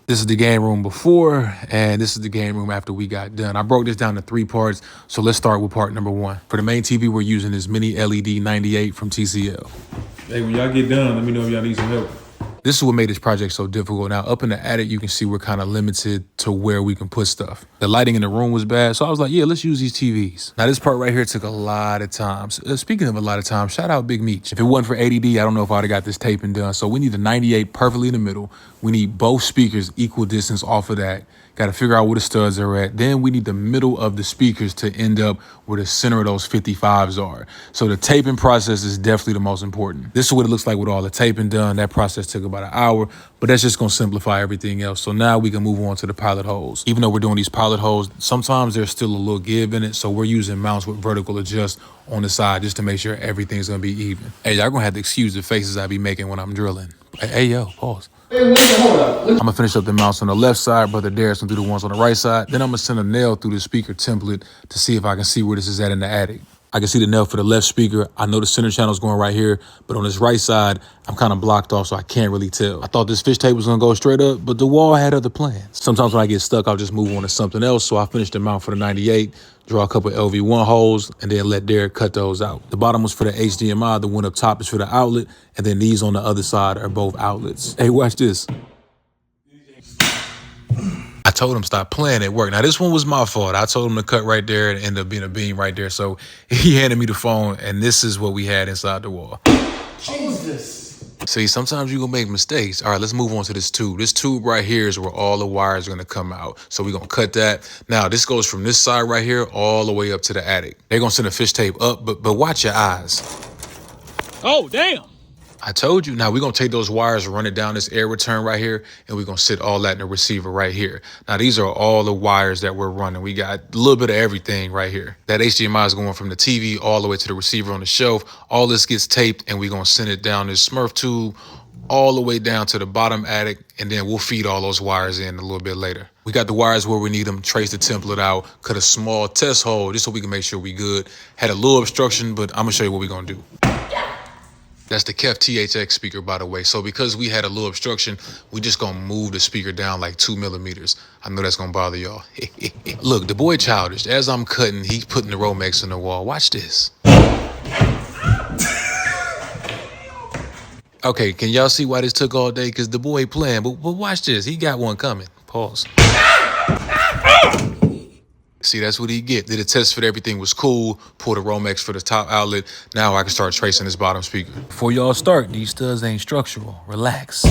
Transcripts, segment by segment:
This is the game room before, and this is the game room after we got done. I broke this down to 3 parts, so let's start with part number 1. For the main TV, we're using this mini LED 98 from TCL. Hey, when y'all get done, let me know if y'all need some help. This is what made this project so difficult. Now, up in the attic, you can see we're kind of limited to where we can put stuff. The lighting in the room was bad, so I was like, yeah, let's use these TVs. Now, this part right here took a lot of time. Speaking of a lot of time, shout out Big Meech. If it wasn't for ADD, I don't know if I'd have got this taping done. So we need a 98 perfectly in the middle. We need both speakers equal distance off of that. Got to figure out where the studs are at. Then we need the middle of the speakers to end up where the center of those 55s are. So the taping process is definitely the most important. This is what it looks like with all the taping done. That process took about an hour, but that's just going to simplify everything else. So now we can move on to the pilot holes. Even though we're doing these pilot holes, sometimes there's still a little give in it. So we're using mounts with vertical adjust on the side just to make sure everything's going to be even. Hey, y'all going to have to excuse the faces I be making when I'm drilling. Hey, yo, pause. I'm gonna finish up the mounts on the left side, Brother Darius gonna do the ones on the right side. Then I'm gonna send a nail through the speaker template to see if I can see where this is at in the attic. I can see the nail for the left speaker. I know the center channel is going right here, but on this right side, I'm kind of blocked off, so I can't really tell. I thought this fish tape was gonna go straight up, but the wall had other plans. Sometimes when I get stuck, I'll just move on to something else. So I finished the mount for the 98, draw a couple LV1 holes, and then let Derek cut those out. The bottom was for the HDMI, the one up top is for the outlet, and then these on the other side are both outlets. Hey, watch this. I told him stop playing at work. Now, this one was my fault. I told him to cut right there and ended up being a beam right there. So he handed me the phone, and this is what we had inside the wall. Jesus. See, sometimes you're going to make mistakes. All right, let's move on to this tube. This tube right here is where all the wires are going to come out. So we're going to cut that. Now, this goes from this side right here all the way up to the attic. They're going to send a fish tape up, but watch your eyes. Oh, damn. I told you. Now, we're going to take those wires, run it down this air return right here, and we're going to sit all that in the receiver right here. Now, these are all the wires that we're running. We got a little bit of everything right here. That HDMI is going from the TV all the way to the receiver on the shelf. All this gets taped, and we're going to send it down this Smurf tube all the way down to the bottom attic, and then we'll feed all those wires in a little bit later. We got the wires where we need them, trace the template out, cut a small test hole just so we can make sure we good. Had a little obstruction, but I'm going to show you what we're going to do. That's the KEF THX speaker, by the way. So because we had a little obstruction, we just gonna move the speaker down like 2 millimeters. I know that's gonna bother y'all. Look, the boy childish. As I'm cutting, he's putting the Romex on the wall. Watch this. Okay, can y'all see why this took all day? Because the boy playing, but watch this. He got one coming. Pause. See, that's what he get. Did a test fit, everything was cool. Pulled a Romex for the top outlet. Now I can start tracing this bottom speaker. Before y'all start, these studs ain't structural. Relax.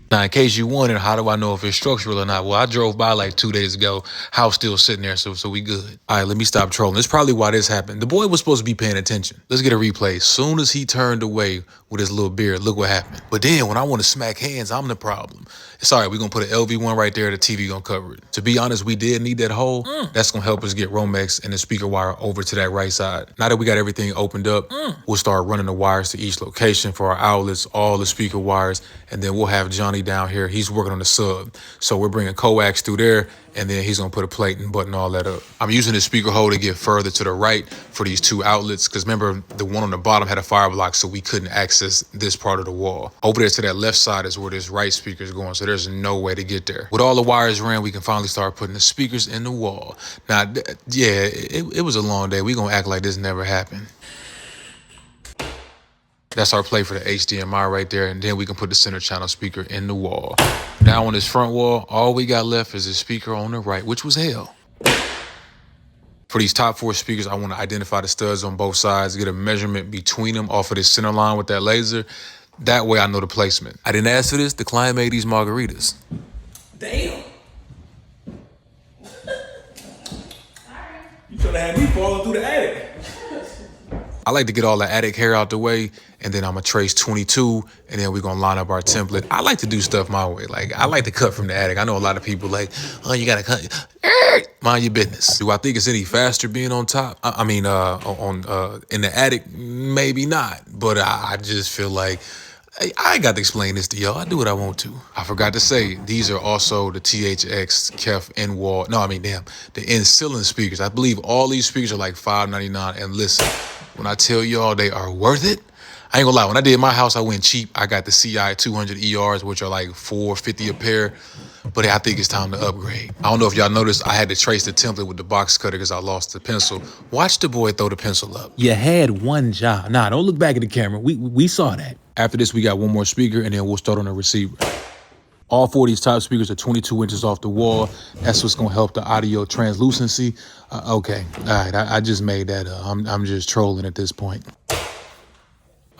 Now, in case you wondered, how do I know if it's structural or not? Well, I drove by like 2 days ago. House still sitting there, so we good. All right, let me stop trolling. This is probably why this happened. The boy was supposed to be paying attention. Let's get a replay. Soon as he turned away with his little beard, look what happened. But then when I want to smack hands, I'm the problem. It's all right, we're going to put an LV1 right there. The TV going to cover it. To be honest, we did need that hole. That's going to help us get Romex and the speaker wire over to that right side. Now that we got everything opened up, we'll start running the wires to each location for our outlets, all the speaker wires, and then we'll have Johnny down here. He's working on the sub. So we're bringing coax through there, and then he's going to put a plate and button all that up. I'm using the speaker hole to get further to the right for these 2 outlets, because remember, the one on the bottom had a fire block, so we couldn't access this part of the wall. Over there to that left side is where this right speaker is going, so there's no way to get there. With all the wires ran, we can finally start putting the speakers in the wall. Now, yeah, it was a long day. We're going to act like this never happened. That's our play for the HDMI right there, and then we can put the center channel speaker in the wall. Now on this front wall, all we got left is the speaker on the right, which was hell. For these top 4 speakers, I want to identify the studs on both sides, get a measurement between them off of this center line with that laser. That way I know the placement. I didn't ask for this. The client made these margaritas. Damn. You should have had me falling through the attic. I like to get all the attic hair out the way, and then I'm gonna trace 22, and then we're gonna line up our template. I like to do stuff my way. Like, I like to cut from the attic. I know a lot of people like, oh, you gotta cut. Mind your business. Do I think it's any faster being on top? In the attic? Maybe not. But I just feel like I ain't got to explain this to y'all. I do what I want to. I forgot to say, these are also the THX KEF in-wall. The in-ceiling speakers. I believe all these speakers are like $5.99. And listen, when I tell y'all they are worth it, I ain't gonna lie. When I did my house, I went cheap. I got the CI 200 ERs, which are like $4.50 a pair. but I think it's time to upgrade. I don't know if y'all noticed, I had to trace the template with the box cutter because I lost the pencil. Watch the boy throw the pencil up. You had one job. Nah, don't look back at the camera. We saw that. After this, we got one more speaker, and then we'll start on the receiver. All 4 of these top speakers are 22 inches off the wall. That's what's gonna help the audio translucency. Okay, all right, I just made that up. I'm just trolling at this point.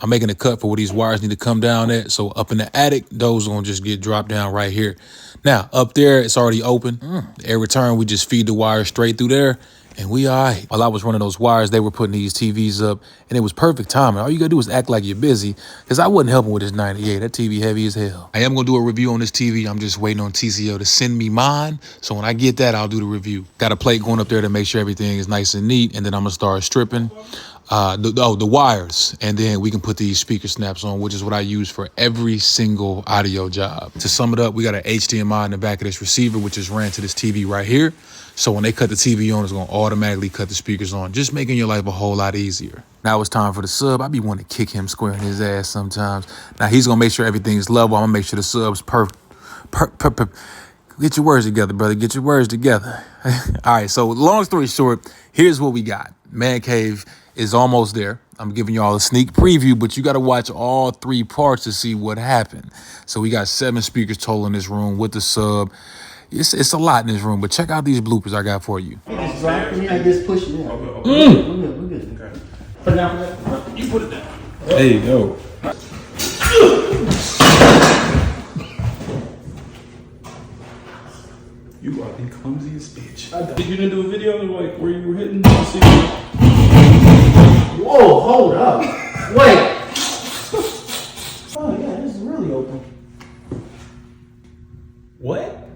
I'm making a cut for where these wires need to come down at. So up in the attic, those are gonna just get dropped down right here. Now, up there, it's already open. Every turn, we just feed the wires straight through there, and we all right. While I was running those wires, they were putting these TVs up, and it was perfect timing. All you gotta do is act like you're busy, because I wasn't helping with this 98. That TV heavy as hell. I am gonna do a review on this TV. I'm just waiting on TCL to send me mine. So when I get that, I'll do the review. Got a plate going up there to make sure everything is nice and neat, and then I'm gonna start stripping the wires, and then we can put these speaker snaps on, which is what I use for every single audio job. To sum it up, we got an HDMI in the back of this receiver, which is ran to this TV right here. So when they cut the TV on, it's gonna automatically cut the speakers on, just making your life a whole lot easier. Now it's time for the sub. I be wanting to kick him square in his ass sometimes. Now he's gonna make sure everything's level. I'm gonna make sure the sub's perfect. Get your words together, brother. Get your words together. All right, so long story short, here's what we got. ManCave is almost there. I'm giving y'all a sneak preview, but you got to watch all 3 parts to see what happened. So we got 7 speakers total in this room with the sub. It's a lot in this room, but check out these bloopers I got for you. Just drop it. I just push it down. We're good. Okay. Put it down. You put it down. There you go. You are the clumsiest bitch. You didn't do a video like where you were hitting? Whoa, hold up. Wait. Oh, yeah, this is really open. What?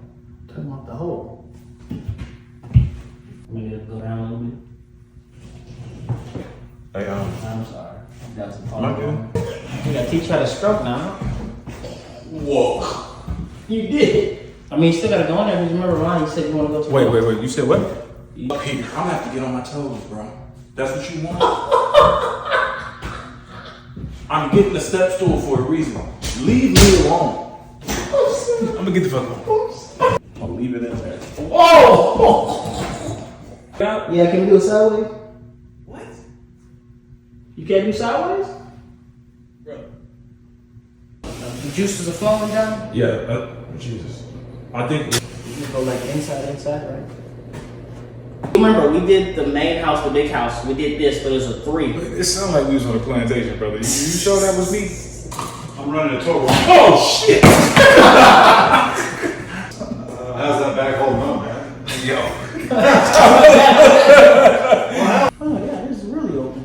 Come off the hole. Maybe it'll go down a little bit. Hey, I'm sorry. Got some am I good? You gotta teach you how to stroke now. Whoa. You did. I mean, you still gotta go in there because remember Ronnie said you wanna go to Wait. You said what? Up here. I'm gonna have to get on my toes, bro. That's what you want? I'm getting a step stool for a reason. Leave me alone. I'm gonna get the fuck on. I'll leave it in there. Whoa! Yeah, can we do it sideways? What? You can't do sideways? Bro. The juices are flowing down? Yeah, Jesus. I think. You can go like inside, right? Remember, we did the main house, the big house. We did this, but it was a 3. It sounded like we was on a plantation, brother. You sure that was me? I'm running a total. Oh, shit! How's that back holding on, man? Yo. Oh, yeah, this is really open.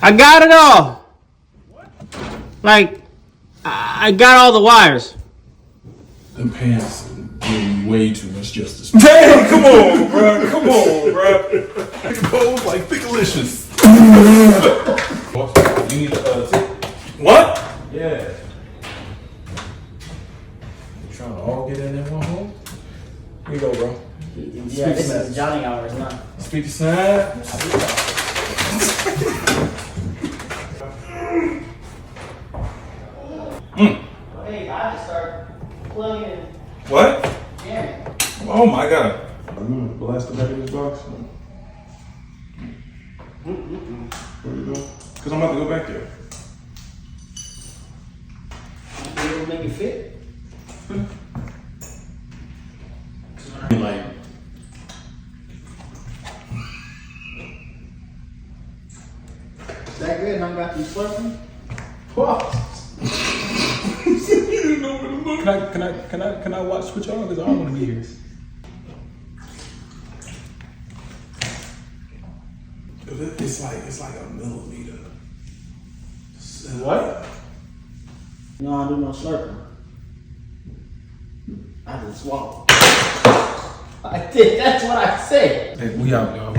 I got it all. Like, I got all the wires. Them pants do way too much justice. Damn, come on, bro. Come on, bro. Goes like Pickalicious. You need a tip? What? Yeah. You trying to all get in that one hole? Here you go, bro. Yeah, this is Johnny hours now. Speak to snap. Hey, I just start plugging. What? Yeah. Oh my god. I'm gonna blast the back of this box. Where you go? Because I'm about to go back there. You able to make it fit? Like, Is that good? I got you slurping? what? You didn't know where to look. Can I watch switch on? Because I don't want to be here. It's like a millimeter. What? No, I do no slurping. I just swallow. I did. That's what I said. Hey, we out, y'all.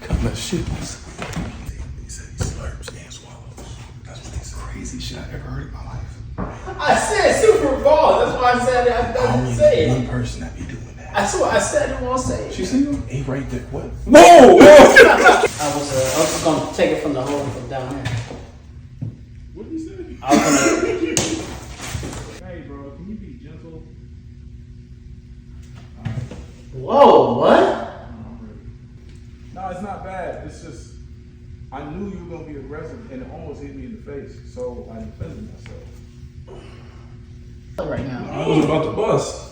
Cut my shit. He said he slurps and swallows. That's what he said. Crazy shit I ever heard in my life. I said Super Bowl. That's why I said I didn't say One it. person that be doing that. That's what I said. I didn't want to say it. She single? He right there. What? Whoa! I was just gonna take it from the hole from down here. What did you say? I was gonna. Hey, bro, can you be gentle? Whoa, what? No, it's not bad. It's just I knew you were gonna be aggressive, and it almost hit me in the face, so I defended myself. Right now. I was about to bust.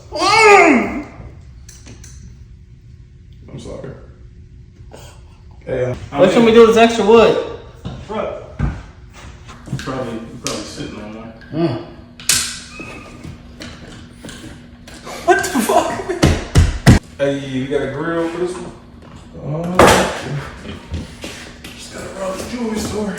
I'm sorry. Hey, What should we do with this extra wood? Bro, you probably sitting on one. What the fuck? Hey, you got a grill for this one? Just gotta run to the jewelry store.